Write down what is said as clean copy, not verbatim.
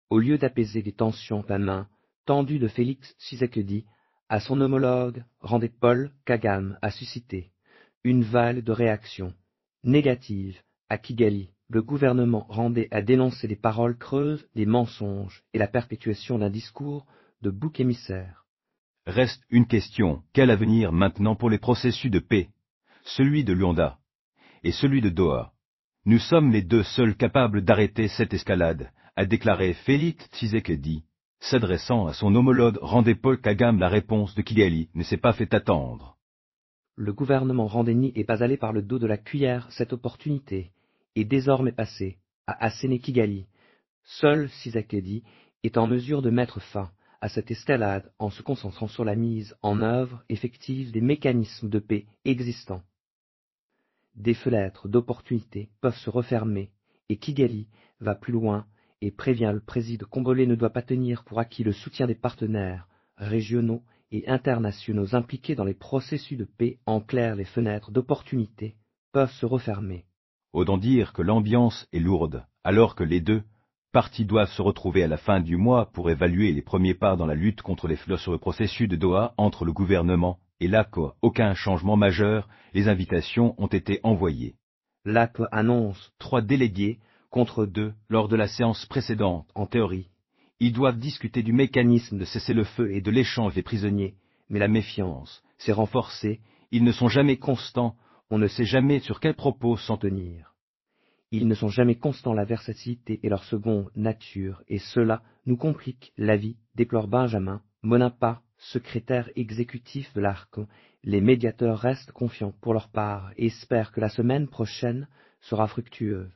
Au lieu d'apaiser les tensions, la main tendue de Félix Tshisekedi à son homologue rendait Paul Kagame a suscité une vague de réactions négatives à Kigali. Le gouvernement rendait à dénoncer les paroles creuses, les mensonges et la perpétuation d'un discours de bouc émissaire. Reste une question, quel avenir maintenant pour les processus de paix? Celui de Luanda et celui de Doha. Nous sommes les deux seuls capables d'arrêter cette escalade, a déclaré Félix Tshisekedi. S'adressant à son homologue rendait Paul Kagame, la réponse de Kigali ne s'est pas fait attendre. Le gouvernement rwandais est pas allé par le dos de la cuillère. Cette opportunité est désormais passée, a asséné Kigali. Seul Tshisekedi est en mesure de mettre fin à cette escalade en se concentrant sur la mise en œuvre effective des mécanismes de paix existants. Des fenêtres d'opportunité peuvent se refermer et Kigali va plus loin et prévient le président congolais ne doit pas tenir pour acquis le soutien des partenaires régionaux et internationaux impliqués dans les processus de paix. En clair, les fenêtres d'opportunité peuvent se refermer. Autant dire que l'ambiance est lourde, alors que les deux parties doivent se retrouver à la fin du mois pour évaluer les premiers pas dans la lutte contre les fleurs sur le processus de Doha entre le gouvernement et l'ACO. Aucun changement majeur, les invitations ont été envoyées. L'ACO annonce 3 délégués contre 2 lors de la séance précédente. En théorie, ils doivent discuter du mécanisme de cessez-le-feu et de l'échange des prisonniers, mais la méfiance s'est renforcée, ils ne sont jamais constants, on ne sait jamais sur quels propos s'en tenir. Ils ne sont jamais constants, la versatilité est leur seconde nature, et cela nous complique la vie, déplore Benjamin Monapa, secrétaire exécutif de l'ARCO. Les médiateurs restent confiants pour leur part et espèrent que la semaine prochaine sera fructueuse.